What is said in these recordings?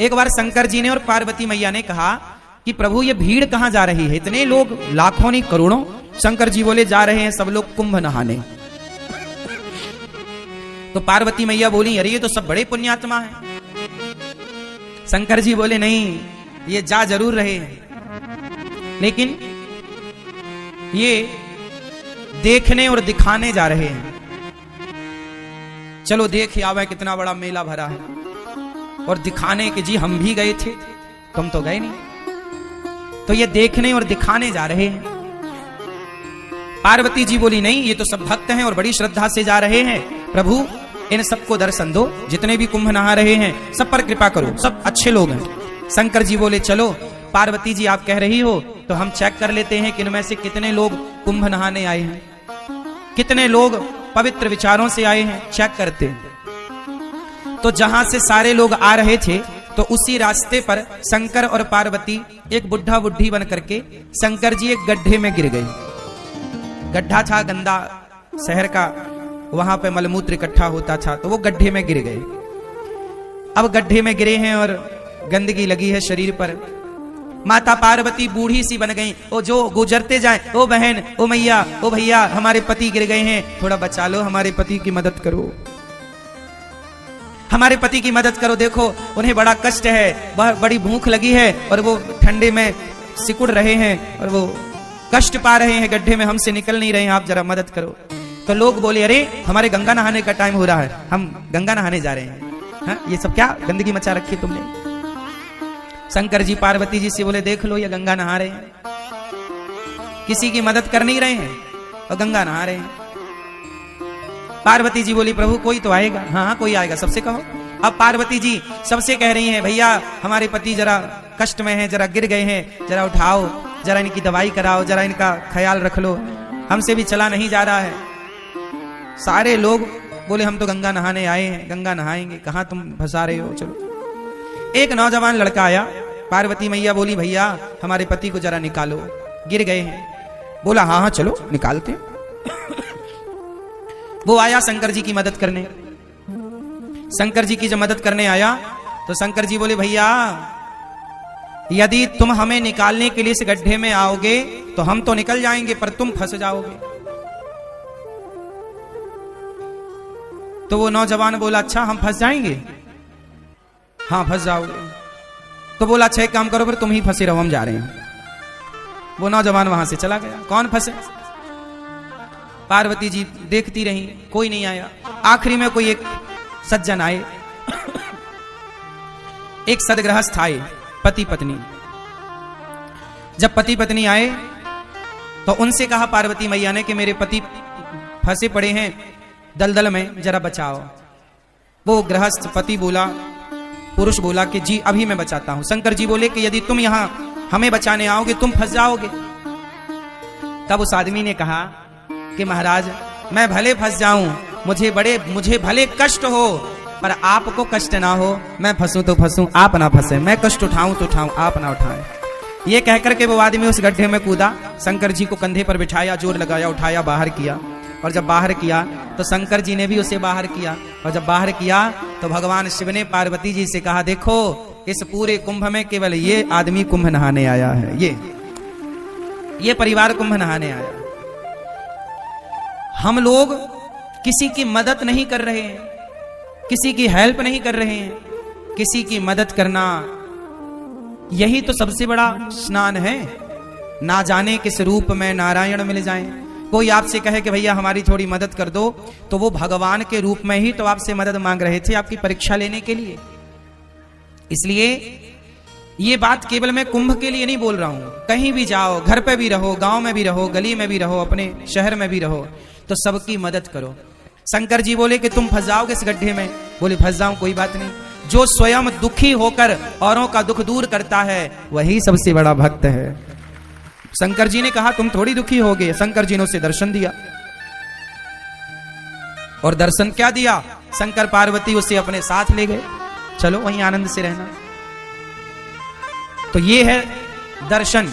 एक बार शंकर जी ने और पार्वती मैया ने कहा कि प्रभु ये भीड़ कहां जा रही है, इतने लोग लाखों नहीं करोड़ों। शंकर जी बोले जा रहे हैं सब लोग कुंभ नहाने। तो पार्वती मैया बोली अरे ये तो सब बड़े पुण्यात्मा हैं। शंकर जी बोले नहीं, ये जा जरूर रहे हैं, लेकिन ये देखने और दिखाने जा रहे हैं। चलो देख आवे कितना बड़ा मेला भरा है, और दिखाने के जी हम भी गए थे, तुम तो गए नहीं। तो ये देखने और दिखाने जा रहे हैं। पार्वती जी बोली नहीं, ये तो सब भक्त हैं और बड़ी श्रद्धा से जा रहे हैं। प्रभु इन सबको दर्शन दो, जितने भी कुंभ नहा रहे हैं सब पर कृपा करो, सब अच्छे लोग हैं। शंकर जी बोले चलो पार्वती जी आप कह रही हो तो हम चेक कर लेते हैं कि इनमें से कितने लोग कुंभ नहाने आए हैं, कितने लोग पवित्र विचारों से आए हैं, चेक करते हैं। तो जहां से सारे लोग आ रहे थे तो उसी रास्ते पर शंकर और पार्वती एक बुढ़ा बुढ़ी बन करके शंकर जी एक गड्ढे में गिर गए। गड्ढा था गंदा शहर का, वहां पे मलमूत्र इकट्ठा होता था, तो वो गड्ढे में गिर गए। अब गड्ढे में गिरे हैं और गंदगी लगी है शरीर पर। माता पार्वती बूढ़ी सी बन गई, ओ जो गुजरते जाए, ओ बहन, ओ मैया, ओ भैया हमारे पति गिर गए हैं, थोड़ा बचा लो, हमारे पति की मदद करो, हमारे पति की मदद करो। देखो उन्हें बड़ा कष्ट है, वह बड़ी भूख लगी है और वो ठंडे में सिकुड़ रहे हैं और वो कष्ट पा रहे हैं, गड्ढे में हमसे निकल नहीं रहे हैं, आप जरा मदद करो। तो लोग बोले अरे हमारे गंगा नहाने का टाइम हो रहा है, हम गंगा नहाने जा रहे हैं। हाँ, ये सब क्या गंदगी मचा रखी तुमने। शंकर जी पार्वती जी से बोले देख लो ये गंगा नहा रहे हैं, किसी की मदद कर नहीं रहे हैं और गंगा नहा रहे हैं। पार्वती जी बोली प्रभु कोई तो आएगा। हाँ हाँ कोई आएगा, सबसे कहो। अब पार्वती जी सबसे कह रही हैं भैया हमारे पति जरा कष्ट में हैं, जरा गिर गए हैं, जरा उठाओ, जरा इनकी दवाई कराओ, जरा इनका ख्याल रख लो, हमसे भी चला नहीं जा रहा है। सारे लोग बोले हम तो गंगा नहाने आए हैं, गंगा नहाएंगे, कहां तुम फंसा रहे हो, चलो। एक नौजवान लड़का आया, पार्वती मैया बोली भैया हमारे पति को जरा निकालो, गिर गए हैं। बोला हाँ हाँ चलो निकालते। वो आया शंकर जी की मदद करने। शंकर जी की जब मदद करने आया तो शंकर जी बोले भैया यदि तुम हमें निकालने के लिए इस गड्ढे में आओगे तो हम तो निकल जाएंगे, पर तुम फंस जाओगे। तो वो नौजवान बोला अच्छा हम फंस जाएंगे? हाँ फंस जाओगे। तो बोला अच्छा एक काम करो फिर तुम ही फंसे रहो, हम जा रहे हैं। वो नौजवान वहां से चला गया। कौन फंसे? पार्वती जी देखती रही, कोई नहीं आया। आखिरी में कोई एक सज्जन आए, एक सदगृहस्थ आए, पति पत्नी। जब पति पत्नी आए तो उनसे कहा पार्वती मैया ने कि मेरे पति फंसे पड़े हैं दलदल में, जरा बचाओ। वो गृहस्थ पति बोला, पुरुष बोला कि जी अभी मैं बचाता हूं। शंकर जी बोले कि यदि तुम यहां हमें बचाने आओगे तुम फंस जाओगे। तब उस आदमी ने कहा कि महाराज मैं भले फंस जाऊं, मुझे भले कष्ट हो, पर आपको कष्ट ना हो। मैं फंसूं तो फंसूं, आप ना फंसे, मैं कष्ट उठाऊं तो उठाऊं, आप ना उठाएं। ये कहकर के वो आदमी उस गड्ढे में कूदा, शंकर जी को कंधे पर बिठाया, जोर लगाया, उठाया, बाहर किया। और जब बाहर किया तो शंकर जी ने भी उसे बाहर किया। और जब बाहर किया तो भगवान शिव ने पार्वती जी से कहा देखो इस पूरे कुंभ में केवल ये आदमी कुंभ नहाने आया है, ये परिवार कुंभ नहाने आया। हम लोग किसी की मदद नहीं कर रहे हैं, किसी की हेल्प नहीं कर रहे हैं। किसी की मदद करना यही तो सबसे बड़ा स्नान है। ना जाने किस रूप में नारायण मिल जाएं। कोई आपसे कहे कि भैया हमारी थोड़ी मदद कर दो, तो वो भगवान के रूप में ही तो आपसे मदद मांग रहे थे, आपकी परीक्षा लेने के लिए। इसलिए ये बात केवल मैं कुंभ के लिए नहीं बोल रहा हूं। कहीं भी जाओ, घर पे भी रहो, गांव में भी रहो, गली में भी रहो, अपने शहर में भी रहो, तो सबकी मदद करो। शंकर जी बोले कि तुम फंस जाओगे इस गड्ढे में। बोले फंस जाऊं कोई बात नहीं। जो स्वयं दुखी होकर औरों का दुख दूर करता है वही सबसे बड़ा भक्त है। शंकर जी ने कहा तुम थोड़ी दुखी होगे। शंकर जी ने उसे दर्शन दिया। और दर्शन क्या दिया? शंकर पार्वती उसे अपने साथ ले गए, चलो वहीं आनंद से रहना। तो ये है दर्शन।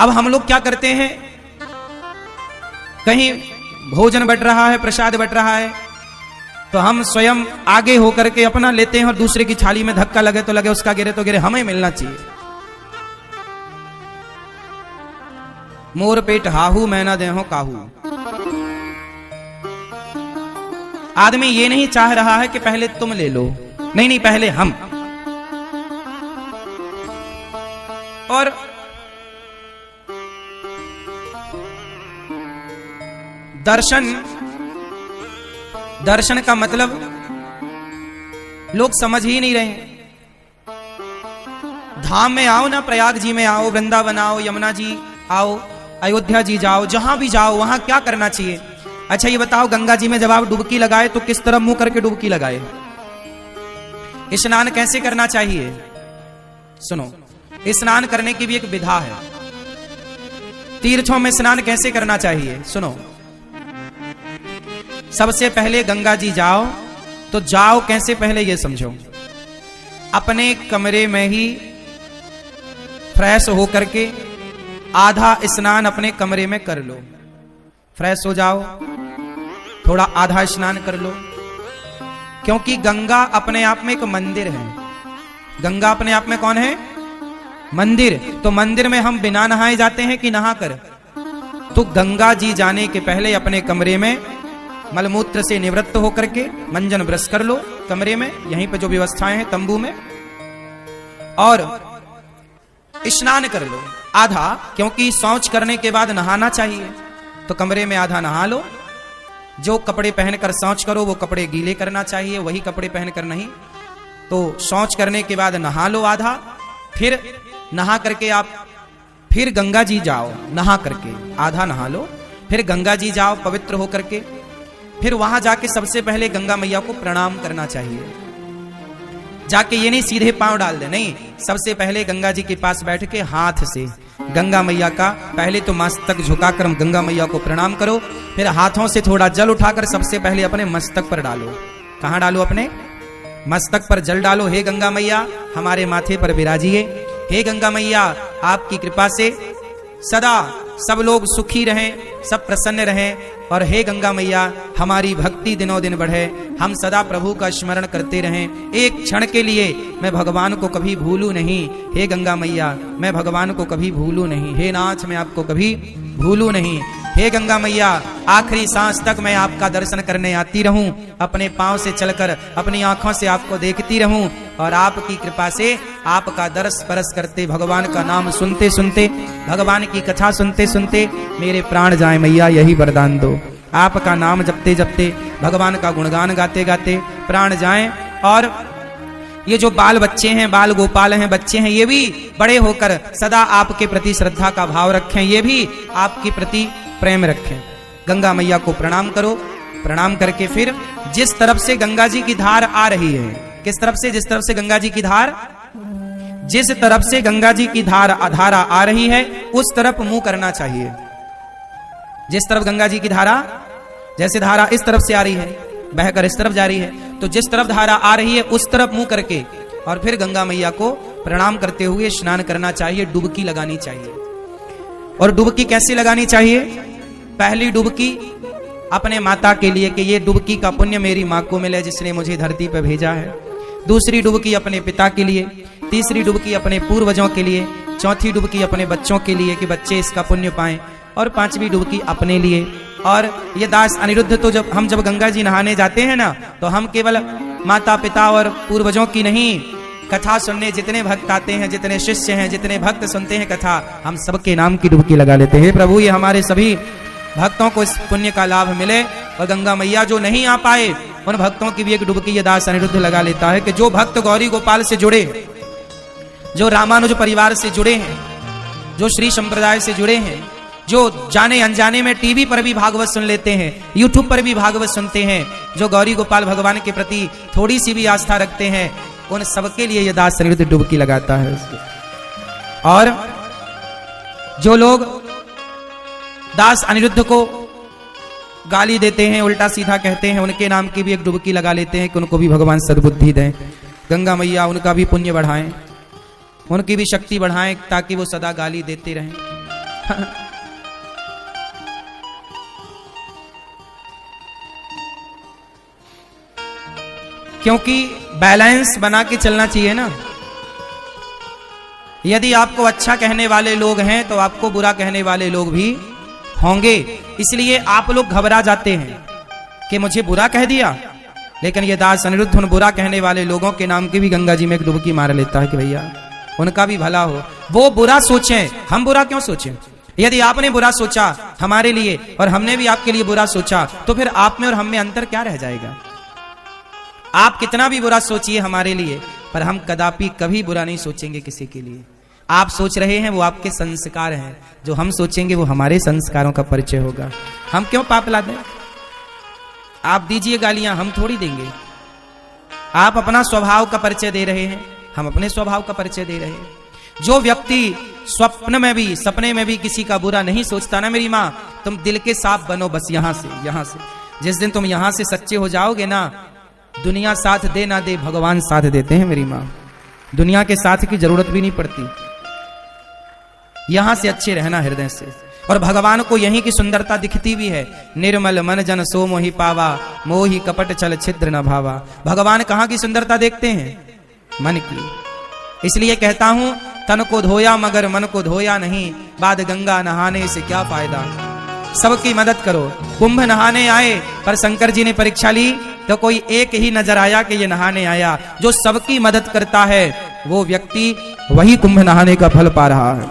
अब हम लोग क्या करते हैं, कहीं भोजन बट रहा है, प्रसाद बट रहा है, तो हम स्वयं आगे होकर के अपना लेते हैं और दूसरे की छाली में धक्का लगे तो लगे, उसका गिरे तो गिरे, हमें मिलना चाहिए। मोर पेट हाहू मैं ना देहूं काहू। आदमी ये नहीं चाह रहा है कि पहले तुम ले लो, नहीं नहीं, पहले हम। और दर्शन का मतलब लोग समझ ही नहीं रहे। धाम में आओ ना, प्रयाग जी में आओ, वृंदावन आओ, यमुना जी आओ, अयोध्या जी जाओ, जहां भी जाओ वहां क्या करना चाहिए? अच्छा ये बताओ, गंगा जी में जब आप डुबकी लगाए तो किस तरफ मुंह करके डुबकी लगाए? स्नान कैसे करना चाहिए? सुनो, स्नान करने की भी एक विधा है। तीर्थों में स्नान कैसे करना चाहिए? सुनो, सबसे पहले गंगा जी जाओ तो जाओ कैसे, पहले ये समझो। अपने कमरे में ही फ्रेश होकर के आधा स्नान अपने कमरे में कर लो। फ्रेश हो जाओ, थोड़ा आधा स्नान कर लो, क्योंकि गंगा अपने आप में एक मंदिर है। गंगा अपने आप में कौन है? मंदिर। तो मंदिर में हम बिना नहाए जाते हैं कि नहाकर? तो गंगा जी जाने के पहले अपने कमरे में मलमूत्र से निवृत्त होकर के मंजन ब्रश कर लो कमरे में, यहीं पे जो व्यवस्थाएं हैं तंबू में, और स्नान कर लो आधा, क्योंकि शौच करने के बाद नहाना चाहिए। तो कमरे में आधा नहा लो। जो कपड़े पहनकर शौच करो वो कपड़े गीले करना चाहिए, वही कपड़े पहनकर नहीं। तो शौच करने के बाद नहा लो आधा, फिर नहा करके आप फिर गंगा जी जाओ, नहा करके आधा नहा लो, फिर गंगा जी जाओ पवित्र होकर के, फिर वहां जाके सबसे पहले गंगा मैया को प्रणाम करना चाहिए। जाके ये नहीं सीधे पांव डाल दे, नहीं, सबसे पहले गंगा जी के पास बैठ के हाथ से गंगा मैया का पहले तो मस्तक झुकाकर गंगा मैया को प्रणाम करो, फिर हाथों से थोड़ा जल उठाकर सबसे पहले अपने मस्तक पर डालो। कहां डालो? अपने मस्तक पर जल डालो। हे गंगा मैया हमारे माथे पर विराजिए। हे गंगा मैया आपकी कृपा से सदा सब लोग सुखी रहें, सब प्रसन्न रहें, और हे गंगा मैया हमारी भक्ति दिनों दिन बढ़े, हम सदा प्रभु का स्मरण करते रहें। एक क्षण के लिए मैं भगवान को कभी भूलूं नहीं। हे गंगा मैया मैं भगवान को कभी भूलूं नहीं। हे नाथ मैं आपको कभी भूलूं नहीं। हे गंगा मैया आखिरी सांस तक मैं आपका दर्शन करने आती रहूं, अपने पांव से चलकर अपनी आंखों से आपको देखती रहूं, और आपकी कृपा से आपका दर्श स्पर्श करते, भगवान का नाम सुनते सुनते, भगवान की कथा सुनते सुनते मेरे प्राण जाए मैया, यही वरदान दो। आपका नाम जपते जपते, भगवान का गुणगान गाते गाते प्राण जाएं। और ये जो बाल बच्चे हैं, बाल गोपाल हैं, बच्चे हैं, ये भी बड़े होकर सदा आपके प्रति श्रद्धा का भाव रखें, ये भी आपके प्रति प्रेम रखें। गंगा मैया को प्रणाम करो। प्रणाम करके फिर जिस तरफ से गंगा जी की धार आ रही है, किस तरफ से? जिस तरफ से गंगा जी की धार, जिस तरफ से गंगा जी की धारा आ रही है उस तरफ मुंह करना चाहिए। जिस तरफ गंगा जी की धारा, जैसे धारा इस तरफ से आ रही है, बहकर इस तरफ जा रही है, तो जिस तरफ धारा आ रही है उस तरफ मुंह करके और फिर गंगा मैया को प्रणाम करते हुए स्नान करना चाहिए, डुबकी लगानी चाहिए। और डुबकी कैसे लगानी चाहिए? पहली डुबकी अपने माता के लिए कि ये डुबकी का पुण्य मेरी माँ को मिले जिसने मुझे धरती पर भेजा है। दूसरी डुबकी अपने पिता के लिए, तीसरी डुबकी अपने पूर्वजों के लिए, चौथी डुबकी अपने बच्चों के लिए कि बच्चे इसका पुण्य पाएं, और पांचवी डुबकी अपने लिए। और ये दास अनिरुद्ध तो जब गंगा जी नहाने जाते हैं ना, तो हम केवल माता पिता और पूर्वजों की नहीं, कथा सुनने जितने भक्त आते हैं, जितने शिष्य हैं, जितने भक्त सुनते हैं कथा, हम सबके नाम की डुबकी लगा लेते हैं। प्रभु ये हमारे सभी भक्तों को इस पुण्य का लाभ मिले, और गंगा मैया जो नहीं आ पाए उन भक्तों की भी एक डुबकी ये दास अनिरुद्ध लगा लेता है कि जो भक्त गौरी गोपाल से जुड़े, जो रामानुज परिवार से जुड़े हैं, जो श्री संप्रदाय से जुड़े हैं, जो जाने अनजाने में टीवी पर भी भागवत सुन लेते हैं, यूट्यूब पर भी भागवत सुनते हैं, जो गौरी गोपाल भगवान के प्रति थोड़ी सी भी आस्था रखते हैं, उन सबके लिए यह दास अनिरुद्ध डुबकी लगाता है उसको। और जो लोग दास अनिरुद्ध को गाली देते हैं, उल्टा सीधा कहते हैं, उनके नाम की भी एक डुबकी लगा लेते हैं कि उनको भी भगवान सद्बुद्धि दें। गंगा मैया उनका भी पुण्य बढ़ाएं, उनकी भी शक्ति बढ़ाएं, ताकि वो सदा गाली देते रहें। क्योंकि बैलेंस बना के चलना चाहिए ना। यदि आपको अच्छा कहने वाले लोग हैं तो आपको बुरा कहने वाले लोग भी होंगे। इसलिए आप लोग घबरा जाते हैं कि मुझे बुरा कह दिया, लेकिन ये दास अनिरुद्ध उन बुरा कहने वाले लोगों के नाम की भी गंगा जी में एक डुबकी मार लेता है कि भैया उनका भी भला हो। वो बुरा सोचें, हम बुरा क्यों सोचें? यदि आपने बुरा सोचा हमारे लिए और हमने भी आपके लिए बुरा सोचा, तो फिर आप में और हम में अंतर क्या रह जाएगा? आप कितना भी बुरा सोचिए हमारे लिए, पर हम कदापि कभी बुरा नहीं सोचेंगे किसी के लिए। आप सोच रहे हैं वो आपके संस्कार हैं, जो हम सोचेंगे वो हमारे संस्कारों का परिचय होगा। हम क्यों पाप ला दें? आप दीजिए गालियां, हम थोड़ी देंगे। आप अपना स्वभाव का परिचय दे रहे हैं, हम अपने स्वभाव का परिचय दे रहे हैं। जो व्यक्ति स्वप्न में भी सपने में भी किसी का बुरा नहीं सोचता ना मेरी माँ, तुम दिल के साफ बनो बस यहां से। जिस दिन तुम यहां से सच्चे हो जाओगे ना, दुनिया साथ दे ना दे भगवान साथ देते हैं मेरी माँ। दुनिया के साथ की जरूरत भी नहीं पड़ती, यहां से अच्छे रहना हृदय से। और भगवान को यहीं की सुंदरता दिखती भी है। निर्मल मन जन सो मोहि पावा, मोहि कपट चल छिद्र न भावा। भगवान कहाँ की सुंदरता देखते हैं? मन की। इसलिए कहता हूं तन को धोया मगर मन को धोया नहीं, बाद गंगा नहाने से क्या फायदा। सबकी मदद करो। कुंभ नहाने आए पर शंकर जी ने परीक्षा ली तो कोई एक ही नजर आया कि ये नहाने आया। जो सबकी मदद करता है वो व्यक्ति वही कुंभ नहाने का फल पा रहा है।